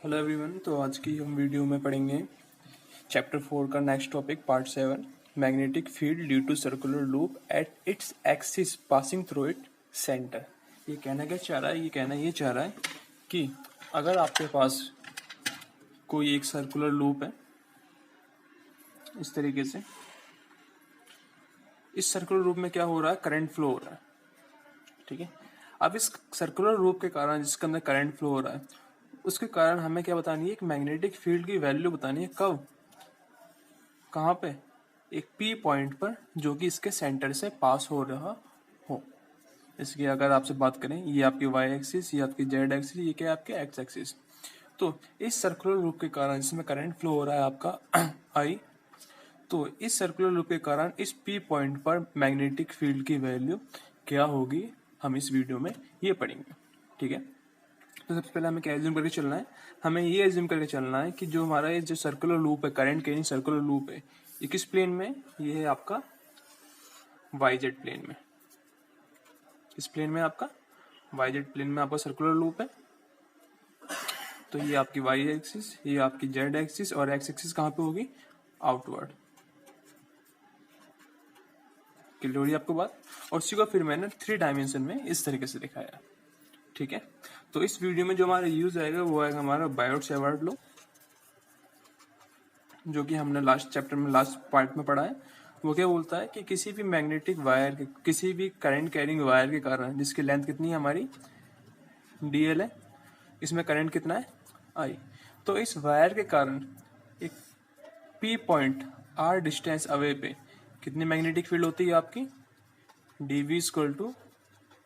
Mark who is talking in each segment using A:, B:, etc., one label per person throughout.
A: Hello everyone. तो आज की हम वीडियो में पढ़ेंगे चैप्टर 4 का next topic part 7, magnetic field due to circular loop at its axis passing through it centre. ये कहना क्या चाह रहा है? ये चाह रहा है कि अगर आपके पास कोई एक सर्कुलर लूप है इस तरीके से, इस सर्कुलर लूप में क्या हो रहा है? करंट फ्लो हो रहा है। ठीक है। अब इस सर्कुलर लूप के कारण जिसके अंदर करंट फ्लो हो रहा है उसके कारण हमें क्या बतानी है? एक मैग्नेटिक फील्ड की वैल्यू बतानी है। कब? कहाँ पे? एक पी पॉइंट पर जो कि इसके सेंटर से पास हो रहा हो। इसकी अगर आपसे बात करें, ये आपकी वाई एक्सिस, ये आपकी जेड एक्सिस, ये क्या है? आपके एक्स एक्सिस। तो इस सर्कुलर लूप के कारण जिसमें करंट फ्लो हो रहा है आपका आई, तो इस सर्कुलर लूप के कारण इस पी पॉइंट पर मैग्नेटिक फील्ड की वैल्यू क्या होगी, हम इस वीडियो में ये पढ़ेंगे। ठीक है। तो सबसे पहले हमें क्या एज्यूम करके चलना है? हमें ये एज्यूम करके चलना है कि जो हमारा ये जो सर्कुलर लूप है, करंट कैरिंग सर्कुलर लूप है, ये किस प्लेन में? ये है आपका वाई जेड प्लेन में। इस प्लेन में आपका वाई जेड प्लेन में आपका सर्कुलर लूप है। तो ये आपकी वाई एक्सिस, ये आपकी जेड एक्सिस, और एक्स एक्सिस कहाँ पे होगी? आउटवर्ड। क्लियर हो रही है आपको बात? और इसी को फिर मैंने 3 डायमेंशन में इस तरीके से दिखाया। ठीक है। तो इस वीडियो में जो हमारा यूज आएगा वो आएगा हमारा बायोट सेवर्ट लॉ, जो कि हमने लास्ट चैप्टर में लास्ट पार्ट में पढ़ा है। वो क्या बोलता है कि किसी भी मैग्नेटिक वायर के, किसी भी करंट कैरिंग वायर के कारण, जिसकी लेंथ कितनी है हमारी? डीएल है। इसमें करंट कितना है? आई। तो इस वायर के कारण एक P point R distance away पे कितनी मैग्नेटिक फील्ड होती है आपकी? D B equal to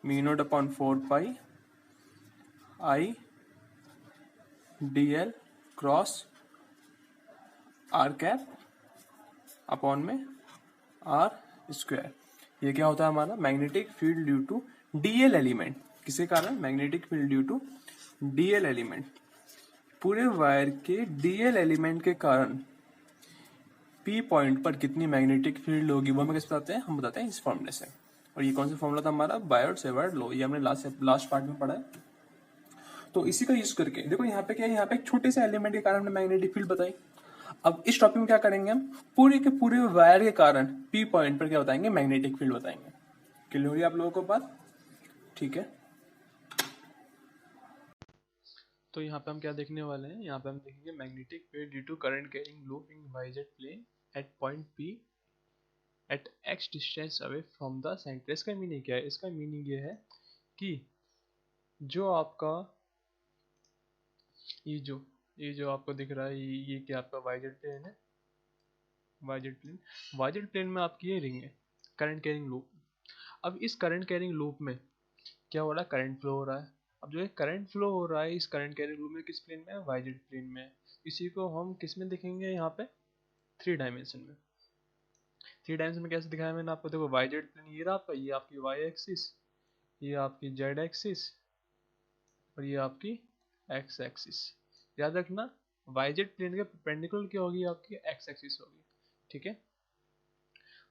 A: mu naught upon 4 pi I D L cross R cap upon में आर स्क्वायर। ये क्या होता है हमारा? Magnetic field due to DL element. किसके कारण? Magnetic field due to DL element. पूरे वायर के डीएल एलिमेंट के कारण पी पॉइंट पर कितनी मैग्नेटिक फील्ड होगी वो हमें कैसे बताते हैं? हम बताते हैं इस फॉर्मूले से। और ये कौन सा फॉर्मूला था हमारा? Biot Savart law. ये हमने लास्ट पार्ट में पढ़ा है। तो इसी का यूज करके देखो यहाँ पे क्या है, यहाँ पे एक छोटे से एलिमेंट के कारण हमने मैग्नेटिक फील्ड बताई। अब इस टॉपिक में क्या करेंगे हम? पूरे के पूरे वायर के कारण पी पॉइंट पर क्या बताएंगे? मैग्नेटिक फील्ड बताएंगे। क्लियर हो रही है आप लोगों को बात? ठीक है। तो यहाँ पे हम क्या देखने वाले हैं? यहाँ पे हम देखेंगे magnetic field due to current carrying loop in YZ plane at point P at X distance away from the centre. इसका मीनिंग क्या है? इसका मीनिंग ये है कि जो आपका ये जो आपको दिख रहा है, ये क्या आपका वाईजेड प्लेन है? वाईजेड प्लेन में आपकी ये रिंग है, करंट कैरिंग लूप। अब इस करंट कैरिंग लूप में क्या हो रहा है? करंट फ्लो हो रहा है। अब जो ये करंट फ्लो हो रहा है इस करंट कैरिंग लूप में किस प्लेन में है? वाईजेड प्लेन में। इसी को हम किस में दिखेंगे? यहाँ पे 3 डायमेंशन में। 3 डायमेंशन में कैसे दिखाया मैंने आपको? देखो वाईजेड प्लेन ये रहा आपका, ये आपकी वाई एक्सिस, ये आपकी जेड एक्सिस, और ये आपकी एक्स एक्सिस। याद रखना वाईजेड प्लेन के परपेंडिकुलर क्या होगी? आपकी एक्स एक्सिस होगी। ठीक है।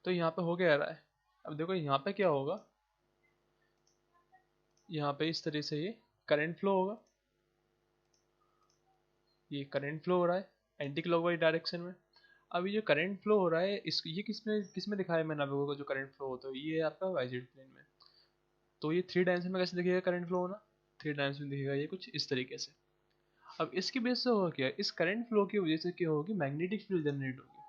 A: तो यहाँ पे हो क्या रहा है? अब देखो यहाँ पे क्या होगा, यहाँ पे इस तरह से ये करंट फ्लो होगा, ये करंट फ्लो हो रहा है एंटी क्लॉकवाइज डायरेक्शन में। अब ये जो करंट फ्लो हो रहा है इस ये किसमें दिखाया मैंने आप लोगों को? जो करंट फ्लो होता है ये है आपका वाईजेड प्लेन में। तो ये 3 डायमेंशन में कैसे दिखेगा करंट फ्लो होना? 3 डायमेंशन में दिखेगा ये कुछ इस तरीके से। अब इसकी वजह से होगा क्या? इस करंट फ्लो की वजह से क्या होगी? मैग्नेटिक फील्ड जनरेट होगी।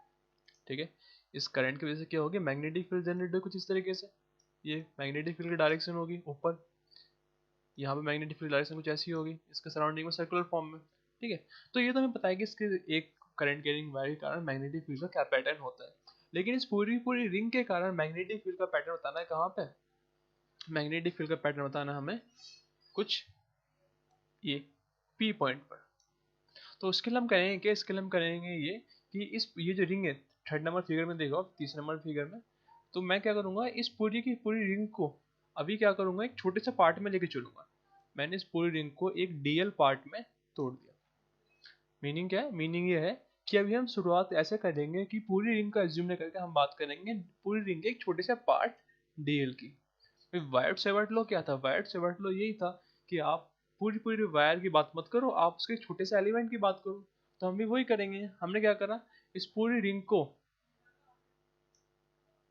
A: ठीक है। इस करंट की वजह से क्या होगी? मैग्नेटिक फील्ड जनरेट होगी कुछ इस तरीके से। ये मैग्नेटिक फील्ड की डायरेक्शन होगी ऊपर, यहाँ पे मैग्नेटिक फील्ड डायरेक्शन कुछ ऐसी होगी इसके सराउंडिंग में सर्कुलर फॉर्म में। ठीक है। तो ये तो हमें पता है कि इसके एक करंट कैरिंग वायर के कारण मैग्नेटिक फील्ड का क्या पैटर्न होता है। लेकिन इस पूरी रिंग के कारण मैग्नेटिक फील्ड का पैटर्न बताना है कहाँ पे? मैग्नेटिक फील्ड का पैटर्न बताना हमें कुछ ये पी पॉइंट पर। तो उसके लिए हम करेंगे क्या? इसके लिए हम करेंगे ये कि ये जो रिंग है, 3rd नंबर फिगर में देखो, 3 नंबर फिगर में, तो मैं क्या करूंगा इस पूरी की पूरी रिंग को अभी क्या करूंगा? एक छोटे से पार्ट में लेके चलूंगा। मैंने इस पूरी रिंग को एक डीएल पार्ट में तोड़ दिया। मीनिंग क्या है? मीनिंग ये है कि अभी हम शुरुआत ऐसे करेंगे कि पूरी रिंग का एज्यूम करके हम बात करेंगे पूरी रिंग के एक छोटे से पार्ट डीएल की। वायर्ड सेवर्ट लॉ क्या था? वायर्ड सेवर्ट लॉ यही था कि आप पूरी पूरी वायर की बात मत करो, आप उसके छोटे से एलिमेंट की बात करो। तो हम भी वही करेंगे। हमने क्या करा, इस पूरी रिंग को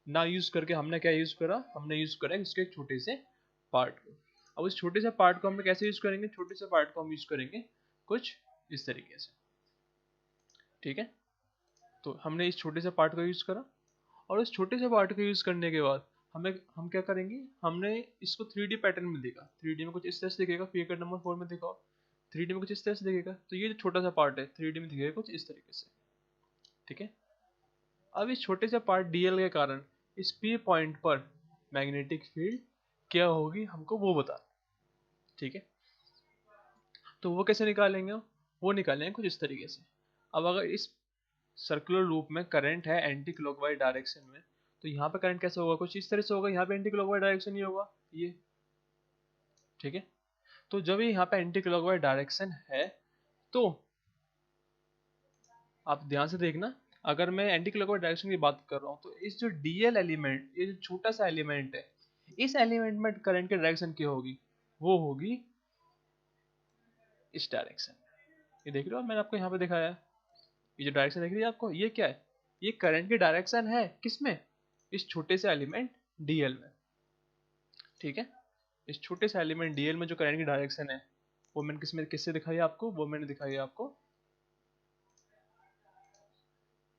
A: ना यूज करके हमने क्या यूज करा, हमने यूज करा इसके एक छोटे से पार्ट को। अब इस छोटे से पार्ट को हम कैसे यूज करेंगे, छोटे से पार्ट को हम यूज करेंगे कुछ इस तरीके से, ठीक है। तो हमने इस छोटे से पार्ट को यूज करा, और इस छोटे से पार्ट को यूज करने के बाद हम क्या करेंगे, हमने इसको 3D पैटर्न में देखा, 3D में कुछ इस तरह से दिखेगा, फिगर नंबर 4 में देखा 3D में कुछ इस तरह से दिखेगा। तो ये जो छोटा सा पार्ट है 3D में दिखेगा कुछ इस तरीके से, ठीक है। अब इस छोटे से पार्ट डीएल के कारण इस पी पॉइंट पर मैग्नेटिक फील्ड क्या होगी हमको वो बता, ठीक है। तो वो कैसे निकालेंगे, वो निकालेंगे कुछ इस तरीके से। अब अगर इस सर्कुलर लूप में करंट है एंटी क्लॉकवाइज डायरेक्शन में, तो यहाँ पे करंट कैसे होगा, कुछ इस तरह से होगा, यहाँ पे एंटी क्लॉकवाइज डायरेक्शन ही होगा ये, ठीक है। तो जब ये यहाँ पे एंटी क्लॉकवाइज डायरेक्शन है, तो आप ध्यान से देखना, अगर मैं एंटी क्लॉकवाइज डायरेक्शन की बात कर रहा हूँ, तो इस जो डीएल एलिमेंट, ये जो छोटा सा एलिमेंट है, इस एलिमेंट में करंट की डायरेक्शन क्या होगी, वो होगी इस डायरेक्शन। ये देख रहे हो मैंने आपको यहाँ पे दिखाया है, ये जो डायरेक्शन देख रही है आपको, ये क्या है, ये करंट की डायरेक्शन है किसमें, इस छोटे से एलिमेंट डीएल में, ठीक है। इस छोटे से एलिमेंट डीएल में जो करंट की डायरेक्शन है, वो मैंने किससे दिखाई है आपको, वो मैंने दिखाई है आपको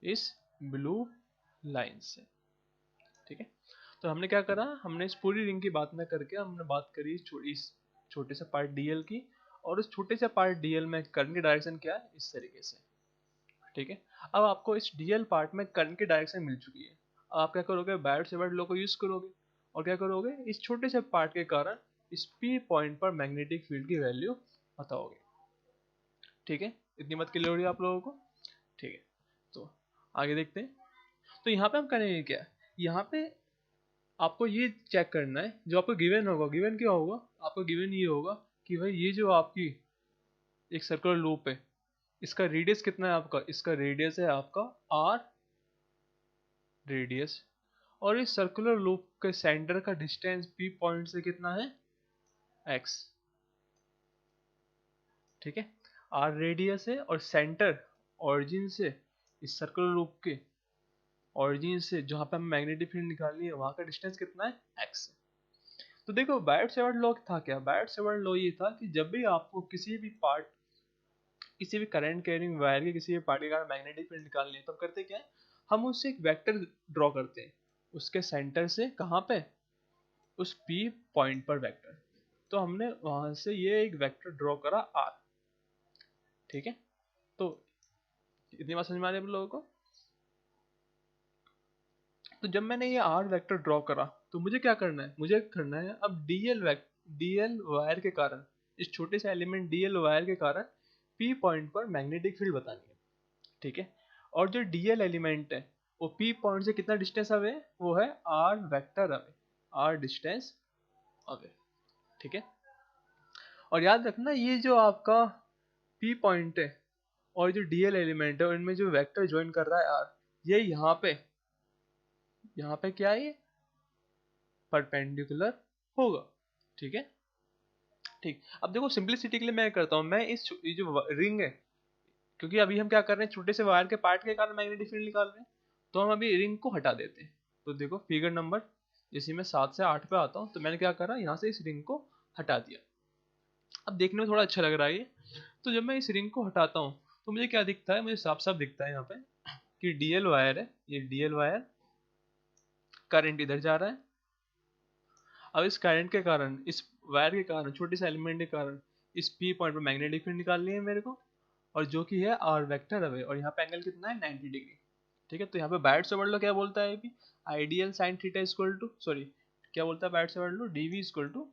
A: इस ब्लू लाइन से, ठीक है। तो हमने क्या करा, हमने इस पूरी रिंग की बात न करके हमने बात करी इस छोटे से पार्ट डीएल की, और उस छोटे से पार्ट डीएल में करंट की डायरेक्शन क्या है, इस तरीके से, ठीक है। अब आपको इस डीएल पार्ट में करंट की डायरेक्शन मिल चुकी है। अब आप क्या करोगे, बायट सेवर्ट लॉ को यूज करोगे, और क्या करोगे, इस छोटे से पार्ट के कारण इस पी पॉइंट पर मैग्नेटिक फील्ड की वैल्यू बताओगे, ठीक है। इतनी बात क्लियर हो रही है आप लोगों को, ठीक है। तो आगे देखते हैं। तो यहाँ पे हम करेंगे क्या, यहाँ पे आपको ये चेक करना है, जो आपको गिवन होगा, गिवन क्या होगा, आपको गिवन ये होगा कि भाई ये जो आपकी एक सर्कुलर लूप है, इसका रेडियस कितना है आपका, इसका रेडियस है आपका आर रेडियस, और इस सर्कुलर लूप के सेंटर का डिस्टेंस पी पॉइंट से कितना है, एक्स, ठीक है। आर रेडियस है और सेंटर ऑरिजिन से, इस सर्कुलर लूप के ऑरिजिन से जहाँ पे हमें मैग्नेटिक फील्ड निकालनी है वहाँ का डिस्टेंस कितना है, एक्स। तो देखो बायट सेवर्ट लॉ था क्या, बायट सेवर्ट लॉ ये था कि जब भी आपको किसी भी पार्ट, किसी भी करंट कैरिंग वायर के किसी भी पार्ट के कारण मैग्नेटिक फील्ड निकालनी है, तो हम करते क्या है, हम उससे एक वेक्टर ड्रॉ करते हैं, उसके सेंटर से कहाँ पे, उस पी पॉइंट पर वेक्टर। तो हमने वहां से ये एक वेक्टर ड्रॉ करा आर, ठीक है। तो इतनी बात समझ में आ रही है आप लोगों को। तो जब मैंने ये आर वेक्टर ड्रॉ करा, तो मुझे क्या करना है, मुझे करना है अब डीएल वायर के कारण, इस छोटे से एलिमेंट डीएल वायर के कारण पी पॉइंट पर मैग्नेटिक फील्ड बतानी है, ठीक है। और जो डीएल एलिमेंट है वो पी पॉइंट से कितना डिस्टेंस अवे है, वो है R vector away, R distance away, ठीक है। और याद रखना ये जो आपका पी पॉइंट है और जो डीएल एलिमेंट है उनमें जो वेक्टर ज्वाइन कर रहा है आर, ये यहाँ पे क्या है, ये परपेंडिकुलर होगा, ठीक है। ठीक, अब देखो सिंपलिसिटी के लिए मैं करता हूँ, मैं ये जो रिंग है, क्योंकि अभी हम क्या कर रहे हैं, छोटे से वायर के पार्ट के कारण मैग्नेटिक फील्ड निकाल रहे हैं, तो हम अभी रिंग को हटा देते हैं। तो देखो फिगर नंबर इसी में 7 से 8 पे आता हूँ, तो मैंने क्या करा, यहाँ से इस रिंग को हटा दिया। अब देखने में थोड़ा अच्छा लग रहा है ये। तो जब मैं इस रिंग को हटाता हूँ, तो मुझे क्या दिखता है, मुझे साफ साफ दिखता है यहाँ पे कि डीएल वायर है, ये डीएल वायर, करंट इधर जा रहा है। अब इस करंट के कारण, इस वायर के कारण, छोटे से एलिमेंट के कारण इस पी पॉइंट पर मैग्नेटिक फील्ड निकालनी है मेरे को, और जो कि है आर वेक्टर अवे, और यहाँ पे एंगल कितना है, 90 डिग्री, ठीक है। तो यहाँ पे बायट सेवर्ट लॉ क्या बोलता है अभी, I dl sine theta equal to, sorry क्या बोलता है Biot Savart law, dB equal to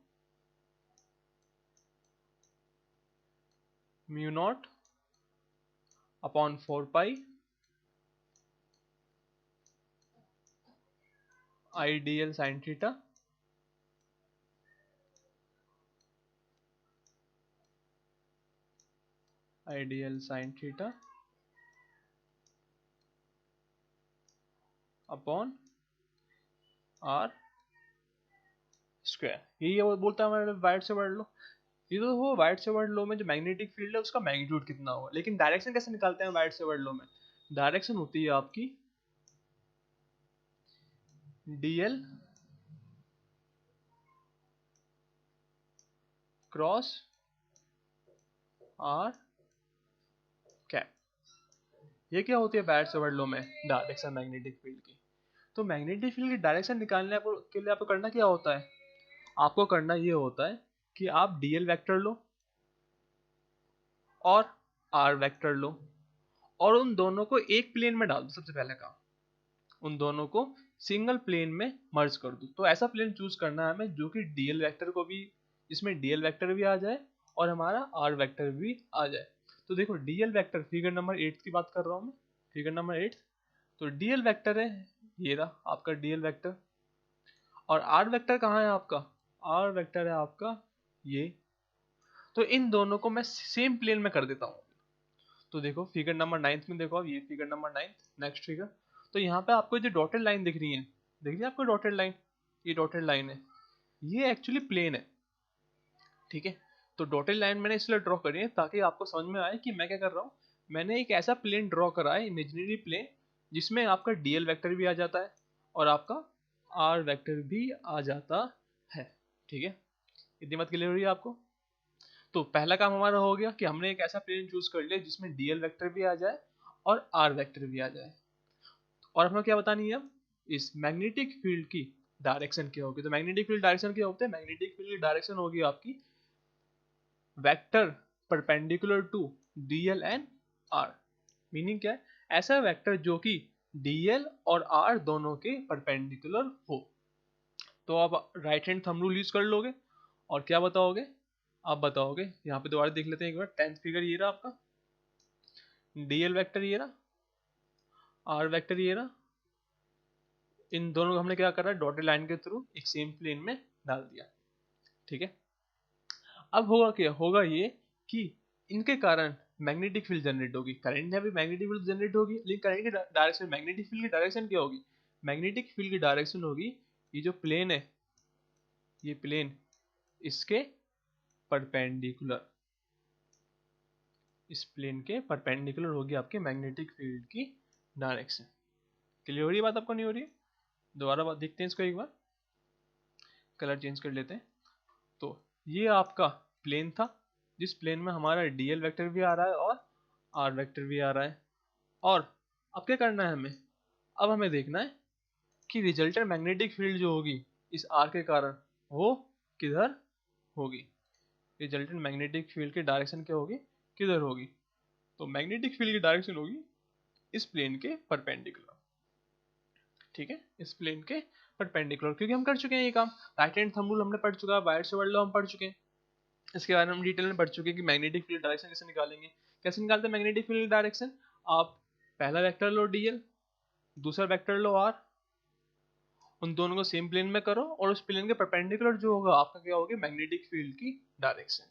A: mu not upon 4 pi I dl sine theta I dl sine theta upon are square, यही है वो बोलता है हमारे बायट सेवर्ट लॉ। ये तो हो वाइड सेवर्ड लॉ में जो मैग्नेटिक फील्ड है उसका मैग्नीट्यूड कितना होगा, लेकिन डायरेक्शन कैसे निकालते हैं वाइड सेवर्ड लॉ में? डायरेक्शन होती है आपकी dl क्रॉस r कैप। ये क्या होती है वाइड सेवर्ड लॉ में? डायरेक्शन मैग्नेटिक फील्ड की। तो मैग्नेटिक फील्ड की डायरेक्शन निकालने के लिए आपको करना क्या होता है? आपको करना ये होता है कि आप dl वेक्टर लो और r वेक्टर लो और उन दोनों को एक प्लेन में डाल दो। सबसे पहले काम उन दोनों को सिंगल प्लेन में मर्ज कर दो। तो ऐसा प्लेन चूज करना है हमें जो कि डीएल वेक्टर को भी, इसमें डीएल वेक्टर भी आ जाए और हमारा आर वेक्टर भी आ जाए। तो देखो डीएल वेक्टर, फिगर नंबर 8 की बात कर रहा हूँ मैं, फिगर नंबर 8। तो डीएल वेक्टर है, ये रहा आपका डीएल वेक्टर। और आर वेक्टर कहाँ है आपका? आर वेक्टर है आपका ये। तो इन दोनों को मैं सेम प्लेन में कर देता हूँ। तो देखो फिगर नंबर 9 में देखो, अब ये फिगर नंबर 9, नेक्स्ट फिगर। तो यहाँ पे आपको जो डॉटेड लाइन दिख रही है, दिख रही है आपको डॉटेड लाइन? ये डॉटेड लाइन है, ये एक्चुअली प्लेन है, ठीक है। तो डॉटेड लाइन मैंने इसलिए ड्रॉ करी है ताकि आपको समझ में आए कि मैं क्या कर रहा हूँ। मैंने एक ऐसा प्लेन ड्रॉ करा है, इमेजिनरी प्लेन, जिसमें आपका डीएल वेक्टर भी आ जाता है और आपका आर वेक्टर भी आ जाता है, ठीक है। इतनी बात क्लियर हुई है आपको? तो पहला काम हमारा हो गया कि हमने एक ऐसा प्लेन चूज कर लिया जिसमें डीएल वेक्टर भी आ जाए और आर वेक्टर भी आ जाए। और हमें क्या बतानी है अब? इस मैग्नेटिक फील्ड की डायरेक्शन क्या होगी? तो मैग्नेटिक फील्ड डायरेक्शन क्या होते हैं? मैग्नेटिक फील्ड की डायरेक्शन होगी आपकी vector perpendicular to DL and R. Meaning क्या है? ऐसा वेक्टर जो कि डीएल और आर दोनों के परपेंडिकुलर हो। तो आप right hand thumb rule use कर लोगे और क्या बताओगे? आप बताओगे, यहाँ पे दोबारा देख लेते हैं एक बार, 10th फिगर ये रहा आपका, डीएल वेक्टर ये रहा, आर वेक्टर ये रहा। इन दोनों को हमने क्या करा? डॉटेड लाइन के थ्रू एक सेम प्लेन में डाल दिया, ठीक है। अब होगा क्या? होगा ये कि इनके कारण मैग्नेटिक फील्ड जनरेट होगी। करंट है भी मैग्नेटिक फील्ड जनरेट होगी, लेकिन करंट की डायरेक्शन, मैग्नेटिक फील्ड की डायरेक्शन क्या होगी? मैग्नेटिक फील्ड की डायरेक्शन होगी, ये जो प्लेन है, ये प्लेन, इसके परपेंडिकुलर, इस प्लेन के परपेंडिकुलर होगी आपके मैग्नेटिक फील्ड की डायरेक्शन। क्लियर हो रही है बात आपको, नहीं हो रही है? दोबारा बात देखते हैं इसको एक बार, कलर चेंज कर लेते हैं। तो ये आपका प्लेन था जिस प्लेन में हमारा डीएल वेक्टर भी आ रहा है और आर वेक्टर भी आ रहा है। और अब क्या करना है हमें? अब हमें देखना है कि रिजल्टेंट मैग्नेटिक फील्ड जो होगी इस आर के कारण, वो किधर होगी? रिजल्टेंट मैग्नेटिक फील्ड की डायरेक्शन क्या होगी, किधर होगी? तो मैग्नेटिक फील्ड की डायरेक्शन होगी इस प्लेन के परपेंडिकुलर, ठीक है, इस प्लेन के परपेंडिकुलर। क्योंकि हम कर चुके हैं ये काम, राइट हैंड थंब रूल हमने पढ़ चुका है, वायर से वर्ड लॉ हम पढ़ चुके हैं, इसके बारे में हम डिटेल में पढ़ चुके हैं कि मैग्नेटिक फील्ड डायरेक्शन कैसे निकालेंगे। कैसे निकालते हैं मैग्नेटिक फील्ड डायरेक्शन? आप पहला वेक्टर लो डीएल, दूसरा वेक्टर लो आर, उन दोनों को सेम प्लेन में करो और उस प्लेन के परपेंडिकुलर जो होगा आपका क्या होगी? मैग्नेटिक फील्ड की डायरेक्शन।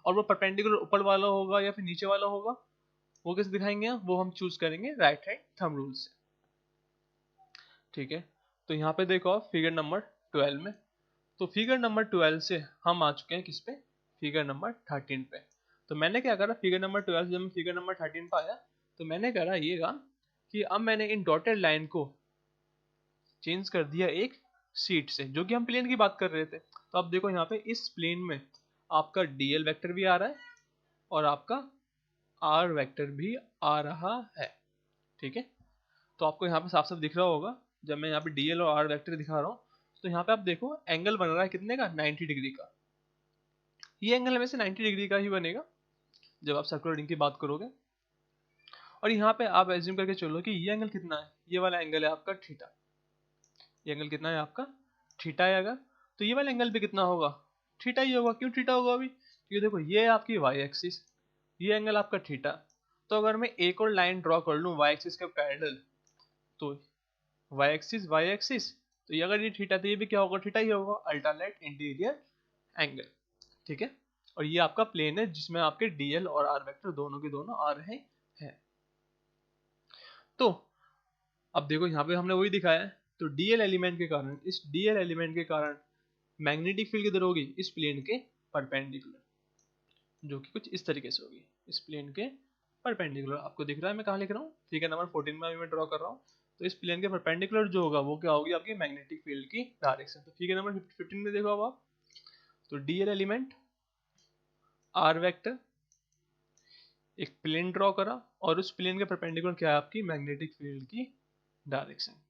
A: और वो परपेंडिकुलर ऊपर वाला होगा या फिर नीचे वाला होगा, वो कैसे दिखाएंगे? वो हम चूज करेंगे राइट हैंड थंब रूल से, ठीक है। तो यहाँ पे देखो आप फिगर नंबर 12 में, तो फिगर नंबर 12 से हम आ चुके हैं किस पे? फिगर नंबर 13 पे। तो मैंने क्या करा, फिगर नंबर 12 से जब मैं फिगर नंबर 13 पे आया तो मैंने करा ये काम कि अब मैंने इन डॉटेड लाइन को चेंज कर दिया एक शीट से, जो कि हम प्लेन की बात कर रहे थे। तो अब देखो यहाँ पे इस प्लेन में आपका डीएल वेक्टर भी आ रहा है और आपका आर वेक्टर भी आ रहा है, ठीक है। तो आपको यहाँ पे साफ साफ दिख रहा होगा, जब मैं यहाँ पे डीएल और आर वेक्टर दिखा रहा हूँ तो यहाँ पे आप देखो एंगल बन रहा है कितने का? 90 डिग्री का। ये एंगल हमें से 90 डिग्री का ही बनेगा जब आप सर्कुलर रिंग की बात करोगे। और यहाँ पे आप एज्यूम करके चलो कि ये एंगल कितना है? ये वाला एंगल है आपका थीटा। ये एंगल कितना है आपका? थीटा है अगर, तो ये वाला एंगल भी कितना होगा? थीटा ही होगा। क्यों थीटा होगा अभी? क्योंकि देखो ये है आपकी वाई एक्सिस, ये एंगल आपका थीटा। तो अगर मैं एक और लाइन ड्रॉ कर लूँ वाई एक्सिस के पैरेलल, तो वाई एक्सिस, तो ये अगर ये थीटा तो ये भी क्या होगा? थीटा ही होगा, अल्टरनेट इंटीरियर एंगल, ठीक है। और ये आपका प्लेन है जिसमें आपके डीएल और आर वेक्टर दोनों के दोनों आ रहे हैं। तो अब देखो यहाँ पे हमने वही दिखाया है। तो डीएल एलिमेंट के कारण, इस डीएल एलिमेंट के कारण मैग्नेटिक फील्ड किधर होगी? इस प्लेन के परपेंडिकुलर। जो कि कुछ इस तरीके से होगी, इस प्लेन के परपेंडिकुलर। आपको दिख रहा है मैं कहाँ लिख रहा हूँ, फिगर नंबर 14 में अभी मैं ड्रॉ कर रहा हूँ। तो इस प्लेन के परपेंडिकुलर जो होगा वो क्या होगी, आपकी मैग्नेटिक फील्ड की डायरेक्शन। तो फिगर नंबर 15 में देखो अब आप, तो डीएल एलिमेंट आर वेक्टर, एक प्लेन ड्रॉ करा और उस प्लेन के परपेंडिकुलर क्या है आपकी मैग्नेटिक फील्ड की डायरेक्शन।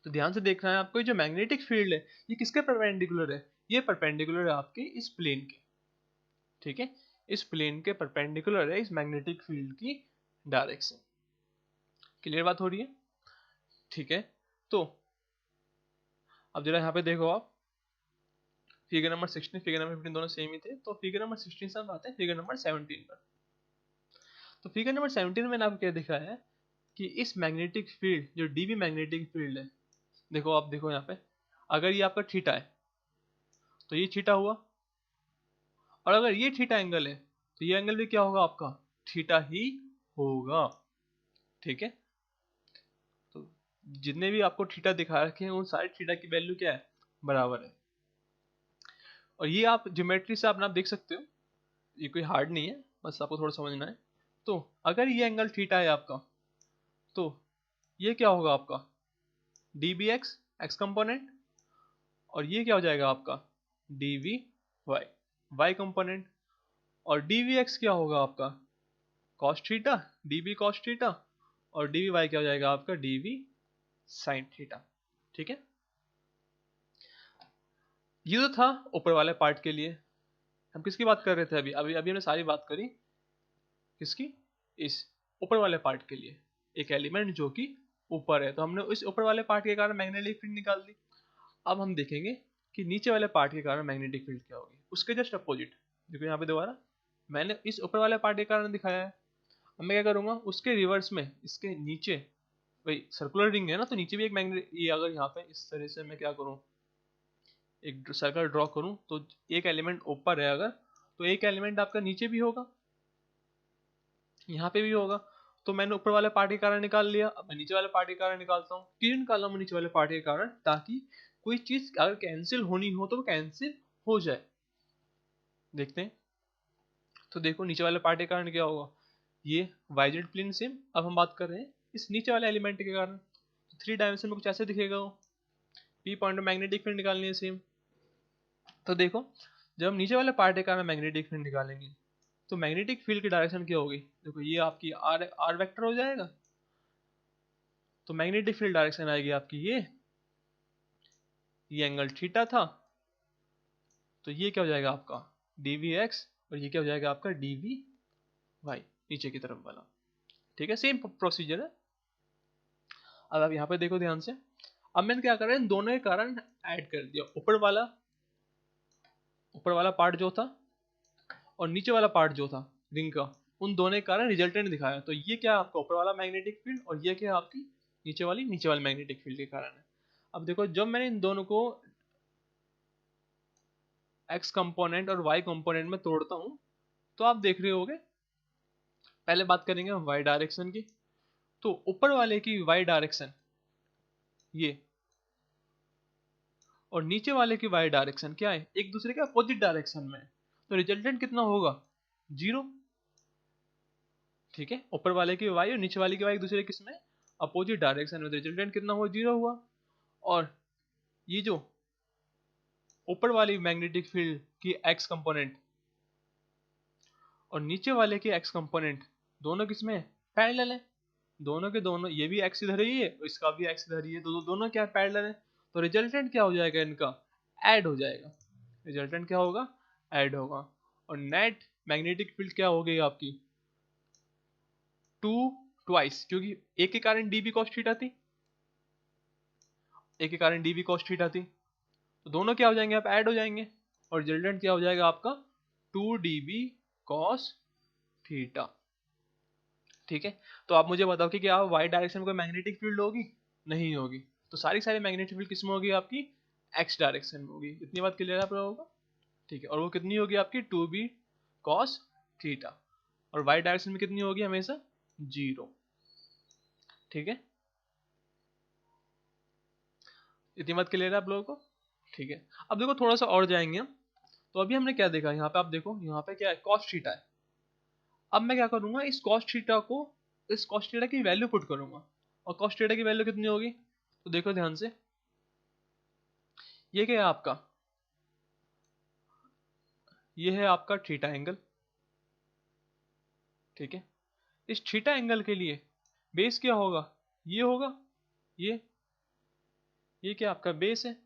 A: तो ध्यान से देखना है आपको, जो मैग्नेटिक फील्ड है ये किसके परपेंडिकुलर है, ये परपेंडिकुलर है आपके इस प्लेन के, ठीक है, इस प्लेन के परपेंडिकुलर है इस मैग्नेटिक फील्ड की डायरेक्शन। क्लियर बात हो रही है, ठीक है। तो अब जरा यहाँ पे देखो आप, फिगर नंबर 16 फिगर नंबर 15 दोनों सेम ही थे। तो फिगर नंबर 16 से हम आते हैं फिगर नंबर 17 पर। तो फिगर नंबर 17 में मैंने आपको क्या दिखाया है कि इस मैग्नेटिक फील्ड, जो डीबी मैग्नेटिक फील्ड है, देखो आप देखो यहाँ पे, अगर ये आपका थीटा है तो ये थीटा हुआ, और अगर ये थीटा एंगल है तो ये एंगल भी क्या होगा आपका, थीटा ही होगा, ठीक है। तो जितने भी आपको थीटा दिखा रखे हैं उन सारे थीटा की वैल्यू क्या है, बराबर है। और ये आप ज्योमेट्री से आप देख सकते हो, ये कोई हार्ड नहीं है, बस आपको थोड़ा समझना है। तो अगर ये एंगल थीटा है आपका, तो ये क्या होगा आपका D B X, X component, और ये क्या हो जाएगा आपका D B Y, Y component, और डी वी एक्स क्या होगा आपका cos theta, D B cos theta, और डी वी वाई क्या हो जाएगा आपका डी वी साइन थीटा, ठीक है। ये तो था ऊपर वाले पार्ट के लिए। हम किसकी बात कर रहे थे अभी अभी अभी हमने सारी बात करी किसकी, इस ऊपर वाले पार्ट के लिए, एक एलिमेंट जो कि ऊपर है, तो हमने इस ऊपर वाले पार्ट के कारण मैग्नेटिक फील्ड निकाल दी। अब हम देखेंगे कि नीचे वाले पार्ट के कारण मैग्नेटिक फील्ड क्या होगी, उसके जस्ट अपोजिट। देखो यहाँ पे दोबारा मैंने इस ऊपर वाले पार्ट के कारण दिखाया है, अब मैं क्या करूंगा उसके रिवर्स में, इसके नीचे, भाई सर्कुलर रिंग है ना, तो नीचे भी एक मैग्नेट, ये अगर यहाँ पे इस तरह से मैं क्या करूँ, एक सर्कल ड्रॉ करूँ, तो एक एलिमेंट ऊपर है अगर, तो एक एलिमेंट आपका नीचे भी होगा, यहाँ पे भी होगा। तो मैंने ऊपर वाले पार्ट के कारण निकाल लिया, अब मैं नीचे वाले पार्ट के कारण निकालता हूँ। क्यों निकाला मैं नीचे वाले पार्ट के कारण, ताकि कोई चीज अगर कैंसिल होनी हो तो वो कैंसिल हो जाए। देखते हैं, तो देखो नीचे वाले पार्ट के कारण क्या होगा, ये वाइजेड प्लेन सेम। अब हम बात कर रहे हैं इस नीचे वाले एलिमेंट के कारण, तो 3 डायमेंशन में कुछ ऐसे दिखेगा वो, पी पॉइंट में मैग्नेटिक फील्ड निकालनी है सेम। तो देखो जब हम नीचे वाले पार्ट के कारण मैग्नेटिक फील्ड निकालेंगे तो मैग्नेटिक फील्ड की डायरेक्शन क्या होगी, देखो ये आपकी आर आर वेक्टर हो जाएगा, तो मैग्नेटिक फील्ड डायरेक्शन आएगी आपकी ये एंगल थीटा था, तो ये क्या हो जाएगा आपका डी वी एक्स, और ये क्या हो जाएगा आपका डी वी वाई, नीचे की तरफ वाला, ठीक है, सेम प्रोसीजर है। अब आप यहाँ पे देखो ध्यान से, अब मैंने क्या करा, इन दोनों के कारण ऐड कर दिया, ऊपर वाला पार्ट जो था और नीचे वाला पार्ट जो था रिंग का, उन दोनों के कारण रिजल्टेंट दिखाया। तो ये क्या आपका ऊपर वाला मैग्नेटिक फील्ड, और ये क्या आपकी नीचे वाली मैग्नेटिक फील्ड के कारण है। अब देखो जब मैंने इन दोनों को एक्स कंपोनेंट और वाई कंपोनेंट में तोड़ता हूं, तो आप देख रहे होगे, पहले बात करेंगे हम वाई डायरेक्शन की। तो ऊपर वाले की वाई डायरेक्शन ये, और नीचे वाले की वाई डायरेक्शन क्या है, एक दूसरे के अपोजिट डायरेक्शन में, तो रिजल्टेंट कितना होगा, जीरो, ठीक है। ऊपर वाले की वाई और नीचे वाले की वाई एक दूसरे किस में, अपोजिट डायरेक्शन में, तो रिजल्टेंट कितना हुआ, जीरो हुआ। और ये जो ऊपर वाली मैग्नेटिक फील्ड की एक्स कंपोनेंट और नीचे वाले की एक्स कंपोनेंट दोनों किसमें पैरेलल है, दोनों के दोनों, ये भी एक्स इधर ही है इसका भी एक्स इधर ही है, दोनों क्या पैरेलल है, तो रिजल्टेंट क्या हो जाएगा इनका, ऐड हो जाएगा, रिजल्टेंट क्या होगा, ऐड होगा। और नेट मैग्नेटिक फील्ड क्या हो गई आपकी, टू ट्वाइस, क्योंकि एक के कारण डी बी कॉस थीटा थी, एक के कारण डी बी कॉस थीटा थी, तो दोनों क्या हो जाएंगे आप ऐड हो जाएंगे, और रिजल्टेंट क्या हो जाएगा आपका two D B cos theta, ठीक है। तो आप मुझे बताओ कि क्या वाई डायरेक्शन में कोई मैग्नेटिक फील्ड होगी, नहीं होगी, तो सारी मैग्नेटिक फील्ड किस में होगी आपकी एक्स डायरेक्शन में होगी। इतनी बात क्लियर है आप लोगों को, ठीक है। और वो कितनी होगी आपकी टू बी कॉस थीटा, और वाई डायरेक्शन में कितनी होगी हमेशा जीरो, ठीक है। इतनी बात क्लियर है आप लोगों को, ठीक है। अब देखो थोड़ा सा और जाएंगे हम, तो अभी हमने क्या देखा, यहाँ पे आप देखो, यहाँ पे क्या है, कॉस थीटा है। अब मैं क्या करूंगा, इस कॉस थीटा को, इस कॉस थीटा की वैल्यू पुट करूंगा, और कॉस थीटा की वैल्यू कितनी होगी, तो देखो ध्यान से, ये क्या है आपका, ये है आपका थीटा एंगल, ठीक है। इस थीटा एंगल के लिए बेस क्या होगा, ये होगा, ये क्या आपका बेस है,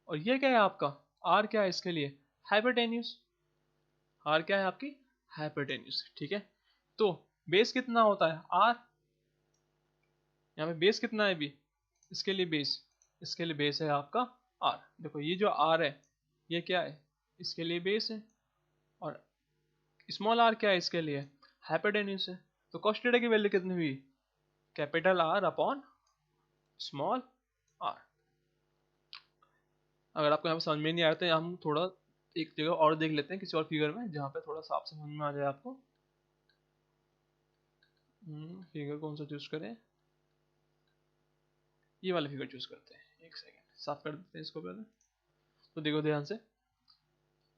A: और ये क्या है आपका आर, क्या है इसके लिए, हाइपोटेन्यूज, आर क्या है आपकी हाइपोटेन्यूज, ठीक है। तो बेस कितना होता है आर, यहाँ पे बेस कितना है भी, इसके लिए बेस, इसके लिए बेस है आपका आर। देखो ये जो आर है ये क्या है, इसके लिए बेस है, और स्मॉल आर क्या है इसके लिए, हाइपोटेन्यूज है। तो cos थीटा की वैल्यू कितनी हुई, capital R upon small R. अगर आपको यहाँ पे समझ में नहीं आ रहा तो हम थोड़ा एक जगह और देख लेते हैं किसी और फिगर में, जहाँ पे थोड़ा साफ समझ में आ जाए आपको। फिगर कौन सा चूज करें, ये वाला फिगर चूज करते हैं, एक सेकेंड साफ कर देते हैं इसको पहले। तो देखो ध्यान से,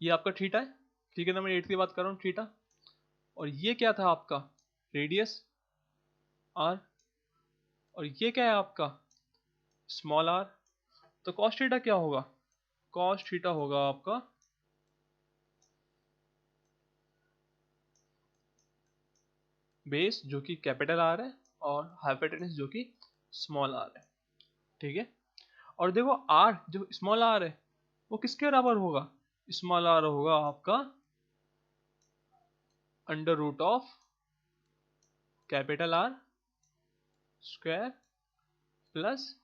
A: ये आपका थीटा है, ठीक है, नंबर 8 की बात कर रहा हूँ, थीटा, और ये क्या था आपका रेडियस आर, और ये क्या है आपका स्मॉल आर। तो cos थीटा क्या होगा, cos थीटा होगा आपका बेस जो कि कैपिटल आर है, और हाइपोटेन्यूज जो कि स्मॉल आर है, ठीक है। और देखो आर जो स्मॉल आर है वो किसके बराबर होगा, स्मॉल आर होगा आपका under root of capital R square plus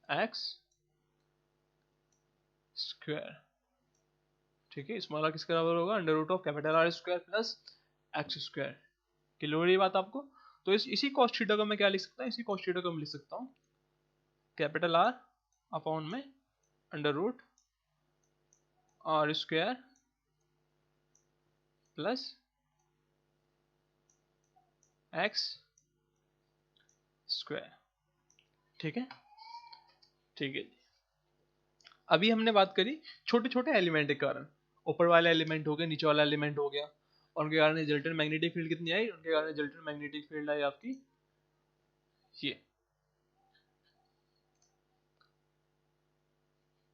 A: x square, ठीक है। स्मॉल आर किसके बराबर होगा, under root of capital R square plus x square. Clear हो रही बात आपको। तो इसी cos थीटा को मैं क्या लिख सकता हूँ, इसी cos थीटा को मैं लिख सकता हूँ कैपिटल आर अपॉन में under root R square plus x square, ठीक है, ठीक है जी। अभी हमने बात करी छोटे छोटे एलिमेंट के कारण, ऊपर वाला एलिमेंट हो गया, नीचे वाला एलिमेंट हो गया, और उनके कारण रिजल्टेंट मैग्नेटिक फील्ड कितनी आई, उनके कारण रिजल्टेंट मैग्नेटिक फील्ड आई आपकी ये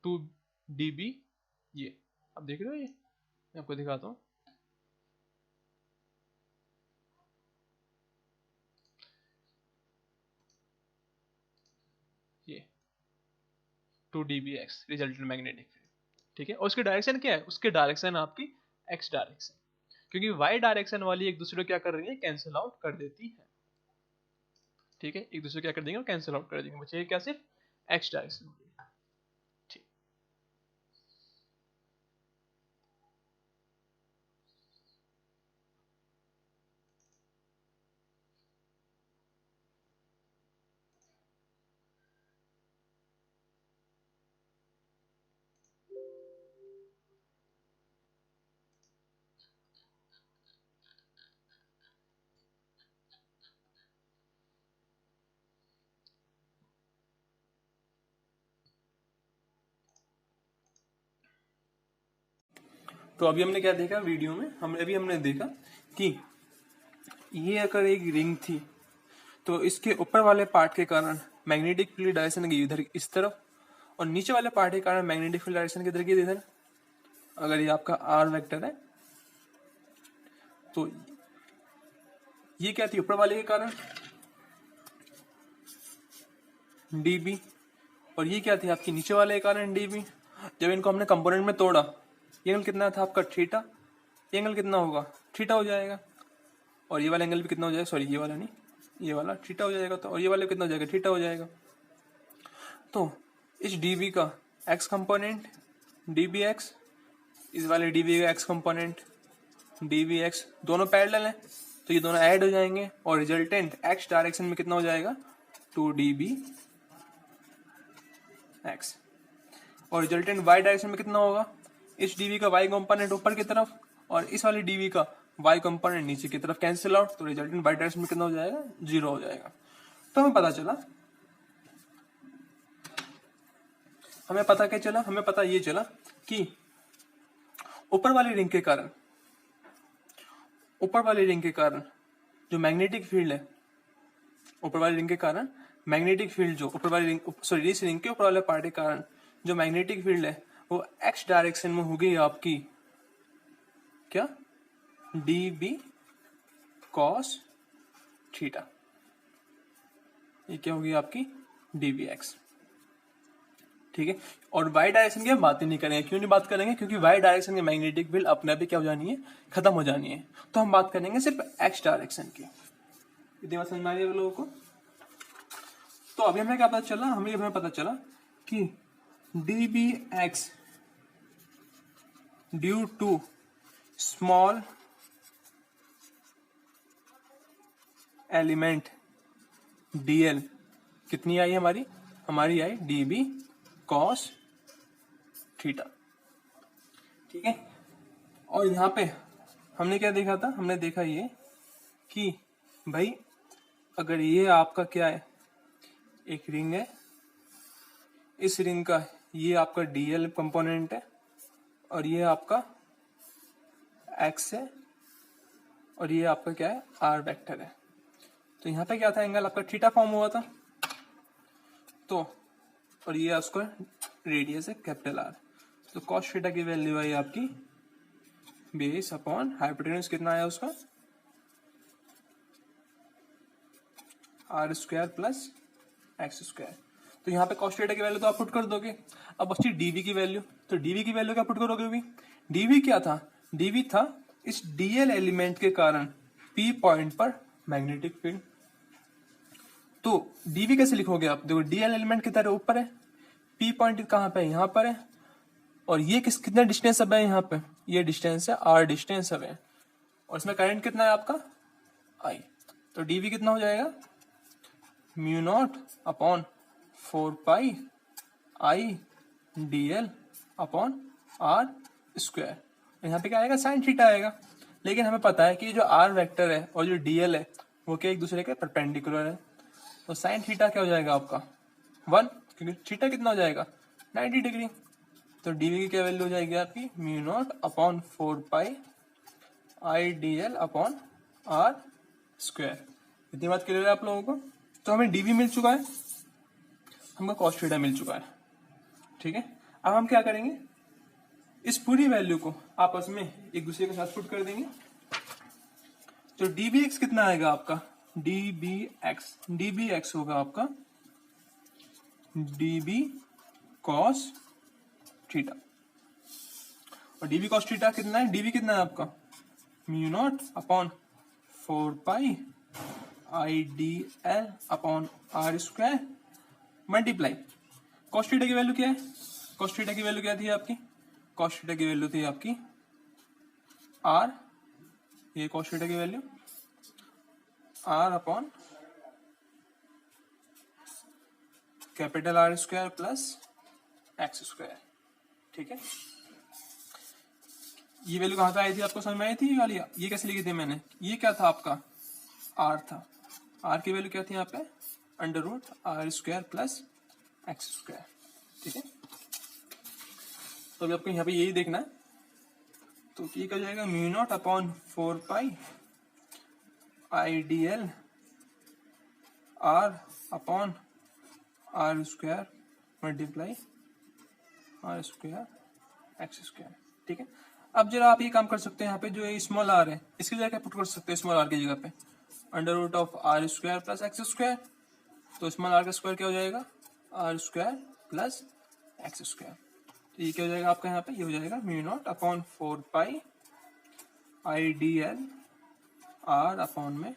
A: 2 dB। ये आप देख रहे हो, ये मैं आपको दिखाता हूँ, ये 2 dBx रिजल्टेंट मैग्नेटिक फील्ड, ठीक है। और उसकी डायरेक्शन क्या है, उसकी डायरेक्शन आपकी एक्स डायरेक्शन, क्योंकि वाई डायरेक्शन वाली एक दूसरे को क्या कर रही है, कैंसिल आउट कर देती है, ठीक है, एक दूसरे को क्या कर देंगे, और कैंसिल आउट कर देंगे, बच्चे क्या सिर्फ एक्स डायरेक्शन। तो अभी हमने क्या देखा वीडियो में, हमने देखा कि ये अगर एक रिंग थी तो इसके ऊपर वाले पार्ट के कारण मैग्नेटिक फील्ड डायरेक्शन की इधर इस तरफ, और नीचे वाले पार्ट के कारण मैग्नेटिक फील्ड डायरेक्शन किधर की इधर। अगर ये आपका आर वेक्टर है तो ये क्या थी ऊपर वाले के कारण dB, और ये क्या थी आपकी नीचे वाले के कारण dB। जब इनको हमने कंपोनेंट में तोड़ा, ये एंगल कितना था आपका थीटा, ये एंगल कितना होगा थीटा हो जाएगा, और ये वाला एंगल भी कितना हो जाएगा, सॉरी ये वाला नहीं, ये वाला थीटा हो जाएगा, तो और ये वाला कितना हो जाएगा थीटा हो जाएगा। तो इस dB का x कंपोनेंट dBx, इस वाले dB का x कंपोनेंट dBx दोनों पैरेलल हैं, तो ये दोनों ऐड हो जाएंगे, और रिजल्टेंट x डायरेक्शन में कितना हो जाएगा 2dBx, और रिजल्टेंट y डायरेक्शन में कितना होगा, इस dB का y कंपोनेंट ऊपर की तरफ और इस वाली dB का y कंपोनेंट नीचे की तरफ कैंसिल आउट, तो रिजल्टेंट y डायरेक्शन में कितना हो जाएगा 0 हो जाएगा। तो हमें पता क्या चला, हमें पता ये चला कि ऊपर वाली रिंग के कारण जो मैग्नेटिक फील्ड है, ऊपर वाली रिंग के कारण मैग्नेटिक फील्ड जो ऊपर वाली रिंग सॉरी इस रिंग के ऊपर वाले पार्ट के कारण जो मैग्नेटिक फील्ड है वो एक्स डायरेक्शन में होगी आपकी क्या, डी बी कॉस थीटा। ये क्या होगी आपकी डी बी एक्स, ठीक है। और वाई डायरेक्शन की हम बात ही नहीं करेंगे। क्यों नहीं बात करेंगे? क्योंकि वाई डायरेक्शन की मैग्नेटिक फील्ड अपने आप ही क्या हो जानी है, खत्म हो जानी है। तो हम बात करेंगे सिर्फ एक्स डायरेक्शन की। इतनी बात समझ में आ रही है लोगों को? तो अभी हमें क्या पता चला, हमें पता चला कि D B X due to small element DL कितनी आई हमारी आई डी बी कॉस थीटा, ठीक है। और यहां पे हमने क्या देखा था, हमने देखा ये कि भाई अगर ये आपका क्या है, एक रिंग है, इस रिंग का ये आपका डीएल कंपोनेंट है और ये आपका एक्स है और ये आपका क्या है, आर वेक्टर है। तो यहाँ पे क्या था, एंगल आपका थीटा फॉर्म हुआ था। तो और ये उसका रेडियस है कैपिटल आर। तो कॉस थीटा की वैल्यू आई आपकी बेस अपॉन हाइपोटेन्यूज कितना आया उसका, R square plus x square. तो यहाँ पे कॉस थीटा की वैल्यू तो आप पुट कर दोगे। अब बचती डीवी की वैल्यू, तो डीवी की वैल्यू क्या पुट करोगे अभी? डीवी क्या था, डीवी था इस डीएल एलिमेंट के कारण पी पॉइंट पर मैग्नेटिक फील्ड। तो डीवी कैसे लिखोगे आप? देखो डीएल एलिमेंट की तरह ऊपर है, पी पॉइंट कहाँ पे है, यहाँ पर है। और ये कितना डिस्टेंस अब है, यहाँ पे ये डिस्टेंस है आर डिस्टेंस अब है। और इसमें करंट कितना है आपका, आई। तो डीवी कितना हो जाएगा, mu not upon 4 pi I D L upon are square. यहाँ पे क्या आएगा, साइन थीटा आएगा। लेकिन हमें पता है कि जो आर वेक्टर है और जो डीएल है वो क्या एक दूसरे के परपेंडिकुलर है। तो साइन थीटा क्या हो जाएगा आपका 1, क्योंकि थीटा कितना हो जाएगा 90 डिग्री। तो डीवी की क्या वैल्यू हो जाएगी आपकी, mu not upon 4 pi I D L upon are square. इतनी बात क्लियर है आप लोगों को? तो हमें डीवी मिल चुका है, हमको कॉस थीटा मिल चुका है, ठीक है। अब हम क्या करेंगे, इस पूरी वैल्यू को आपस में एक दूसरे के साथ पुट कर देंगे। तो डीबी एक्स कितना आएगा आपका, डीबी एक्स होगा आपका डीबी कॉस थीटा। और डीबी कॉस थीटा कितना है, डीबी कितना है आपका mu not upon 4 pi I D L upon are square multiply cos theta की वैल्यू क्या है, कॉस थीटा की वैल्यू क्या थी आपकी, कॉस थीटा की वैल्यू थी आपकी आर, ये कॉस थीटा की value R upon capital R square plus x square, ठीक है। ये वैल्यू कहां पे आई थी, आपको समझ में आई थी ये वाली? ये कैसे लिखी थी मैंने, ये क्या था आपका आर था, आर की वैल्यू क्या थी यहाँ पे under root R square plus x square, ठीक है। तो अभी आपको यहाँ पे यही देखना है। तो ये क्या हो जाएगा, mu not upon 4 pi I D L R upon are square multiply R square X square, ठीक है। अब जरा आप ये काम कर सकते हैं, यहाँ पे जो ये स्मॉल आर है इसकी जगह क्या पुट कर सकते हैं, स्मॉल आर की जगह पे under root of R square plus x square. तो स्मॉल आर का स्क्वायर क्या हो जाएगा, R square plus x square. तो ये क्या हो जाएगा आपका यहाँ पे, ये हो जाएगा mu not upon 4 pi I D L R upon में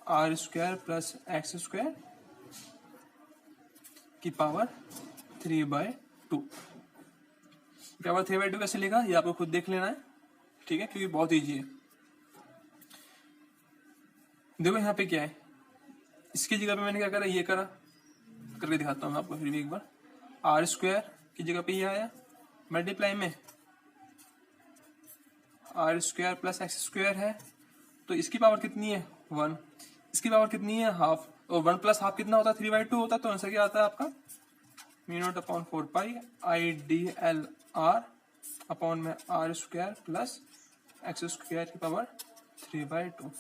A: are square plus x square की पावर 3/2। पावर 3/2 कैसे लिखा ये आपको खुद देख लेना है, ठीक है, क्योंकि बहुत इजी है। देखो यहाँ पे क्या है, इसकी जगह पे मैंने क्या करा, ये करा करके दिखाता हूँ मैं आपको फिर भी एक बार। आर स्क्वायर की जगह पे ये आया मल्टीप्लाई में are square plus x square है। तो इसकी पावर कितनी है 1, इसकी पावर कितनी है हाफ, और 1 प्लस हाफ कितना होता है 3/2 होता है। तो आंसर क्या आता है आपका mu not upon 4 pi I D L R upon में are square plus x square की पावर 3/2।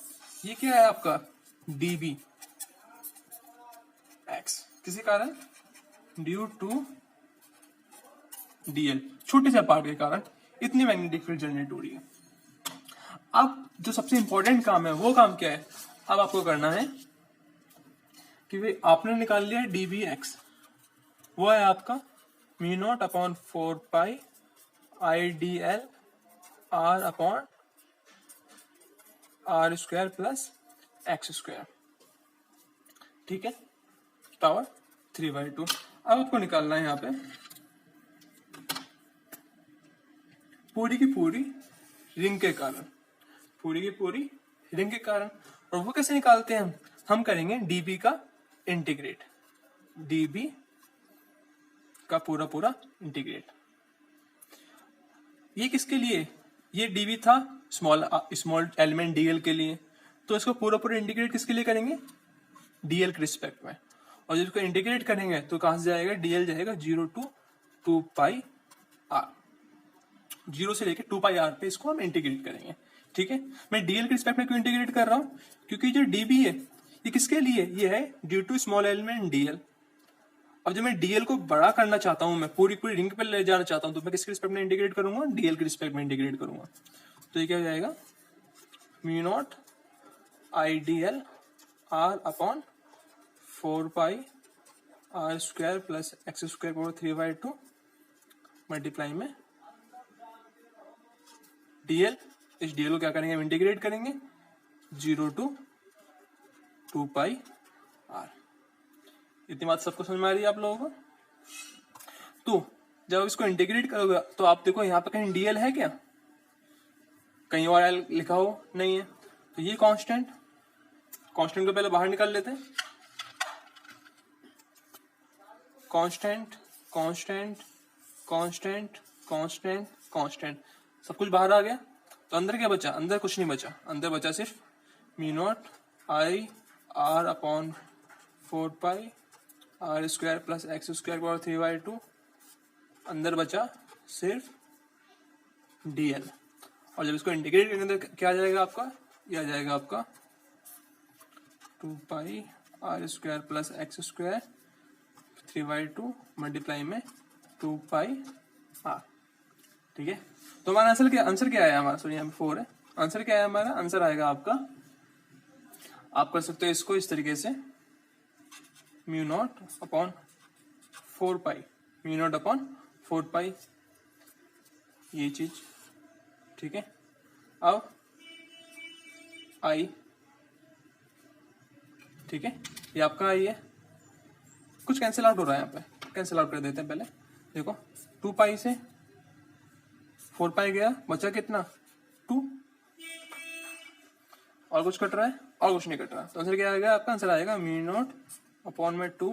A: ये क्या है आपका डी बी एक्स, किसी कारण ड्यू टू डीएल, छोटे से पार्ट के कारण इतनी मैग्नेटिक फील्ड जनरेट हो रही है। अब जो सबसे इंपॉर्टेंट काम है वो काम क्या है, अब आपको करना है कि भाई आपने निकाल लिया डी बी एक्स, वो है आपका mu not upon 4 pi I D L R upon are square plus x square, ठीक है, पावर 3/2। अब आपको निकालना है यहाँ पे पूरी की पूरी रिंग के कारण, पूरी की पूरी रिंग के कारण। और वो कैसे निकालते हैं हम करेंगे डीबी का इंटीग्रेट, डीबी का पूरा पूरा इंटीग्रेट। ये किसके लिए, ये डीबी था स्मॉल एलिमेंट डीएल के लिए, तो इसको पूरा पूरा इंटीग्रेट किसके लिए करेंगे, डीएल के रिस्पेक्ट में। और जब इसको इंटीग्रेट करेंगे तो कहां से जाएगा, डीएल जाएगा 0 to 2 पाई आर, 0 से लेके 2 पाई आर पे इसको हम इंटीग्रेट करेंगे, ठीक है। मैं डीएल के रिस्पेक्ट में क्यों इंटीग्रेट कर रहा हूं, क्योंकि जो डीबी है ये किसके लिए, ये है due to small element DL. अब जब मैं डीएल को बड़ा करना चाहता हूं, मैं पूरी पूरी रिंग पे ले जाना चाहता हूं, तो मैं किसके रिस्पेक्ट में इंटीग्रेट करूंगा, डीएल के रिस्पेक्ट में इंटीग्रेट करूंगा। तो ये क्या हो जाएगा, mu naught I D L R upon 4 pi are square plus x square power 3/2 multiply में डीएल, इस डीएल को क्या करेंगे, हम इंटीग्रेट करेंगे 0 to 2 पाई आर। इतनी बात सबको समझ में आ रही है आप लोगों को। तो जब इसको इंटीग्रेट करोगे तो आप देखो यहाँ पे कहीं डीएल है क्या, कहीं और एल लिखा हो नहीं है, तो ये कांस्टेंट को पहले बाहर निकाल लेते हैं, constant constant constant constant constant, सब कुछ बाहर आ गया। तो अंदर क्या बचा, अंदर कुछ नहीं बचा, अंदर बचा सिर्फ mu naught I R upon 4 pi are square plus x square power 3/2, अंदर बचा सिर्फ डीएल। और जब इसको इंटीग्रेट करेंगे तो क्या आ जाएगा आपका, ये आ जाएगा आपका 2 pi are square plus x square 3/2 multiply में 2 पाई आर, ठीक है। तो हमारा आंसर क्या आया हमारा, सॉरी यहाँ पे 4 है, आंसर क्या आया हमारा, आंसर आएगा आपका, आप कर सकते हो इसको इस तरीके से, म्यू नॉट अपॉन 4 पाई, म्यू नॉट अपॉन 4 पाई, ये चीज, ठीक है। अब आई, ठीक है, ये आपका आई है, कुछ कैंसिल आउट हो रहा है यहाँ पे, कैंसिल आउट कर देते हैं पहले। देखो 2 पाई से 4 पाई गया, बचा कितना 2, और कुछ कट रहा है, और कुछ नहीं कट रहा, तो आंसर क्या आएगा आपका, आंसर आएगा म्यू नॉट अपॉन में 2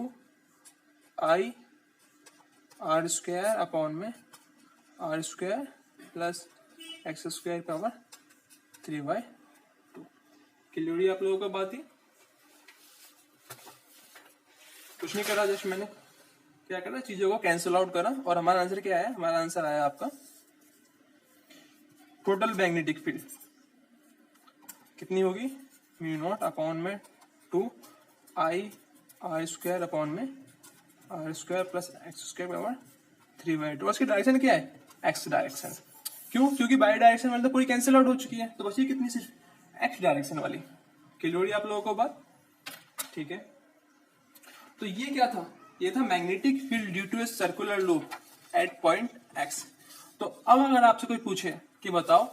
A: आई आर स्क्वायर अपॉन में are square plus x square power 3/2। Clear हुई आप लोगों को बात, ही कुछ नहीं करा, जस्ट मैंने क्या करा, चीजों को कैंसिल आउट करा, और हमारा आंसर क्या है, हमारा आंसर आया आपका टोटल मैग्नेटिक फील्ड कितनी होगी, म्यू नॉट अपॉन में 2 आई आर स्क्वायर अपॉन में are square plus x square power 3/2। उसकी डायरेक्शन क्या है, एक्स डायरेक्शन, क्यों, क्योंकि बाई डायरेक्शन मतलब पूरी कैंसिल आउट हो चुकी है, तो बस ये कितनी, सिर्फ एक्स डायरेक्शन वाली। क्लियर आप लोगों को बात, ठीक है। तो ये क्या था, ये था magnetic field due to a circular loop at point X. तो अब अगर आपसे कोई पूछे कि बताओ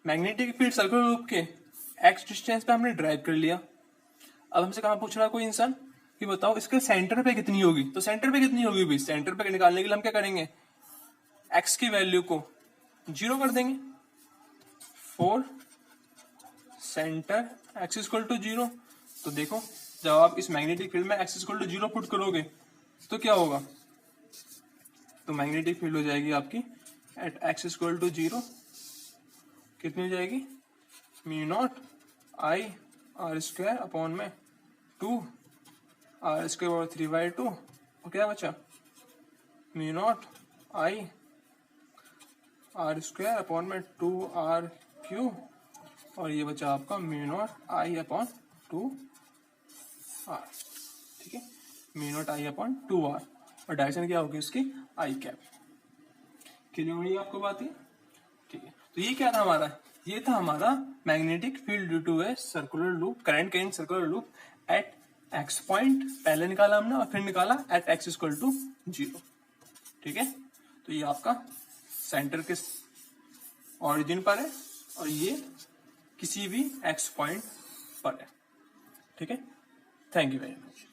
A: मैग्नेटिक फील्ड सर्कुलर लूप के एक्स डिस्टेंस पे हमने ड्राइव कर लिया, अब हमसे कहां पूछ रहा है कोई इंसान कि बताओ इसके सेंटर पे कितनी होगी, तो सेंटर पे कितनी होगी भाई, सेंटर पे निकालने के लिए हम क्या करेंगे, एक्स की वैल्यू को 0 कर देंगे, 4 सेंटर एक्स इक्वल टू 0। तो देखो जब आप इस मैग्नेटिक फील्ड में एक्स इक्वल टू 0 पुट करोगे तो क्या होगा, तो मैग्नेटिक फील्ड हो जाएगी आपकी एट एक्स इक्वल टू 0 कितनी हो जाएगी, mu naught I R square upon में 2 आर स्क्वायर और 3/2 और क्या बचा mu naught I R square upon में 2r³ और ये बचा आपका म्यू नॉट आई अपॉन 2r। ठीक है, म्यू नॉट आई अपॉन 2r और डायरेक्शन क्या होगी उसकी आई कैप। क्लियर हुई आपको बात है? ठीक है, तो ये क्या था हमारा, ये था हमारा magnetic field due to a circular loop, current carrying circular loop at X point पहले निकाला हमने और फिर निकाला एट एक्स इक्वल टू 0। ठीक है, तो ये आपका सेंटर के ओरिजिन पर है और ये किसी भी एक्स पॉइंट पर है। ठीक है, थैंक यू वेरी मच।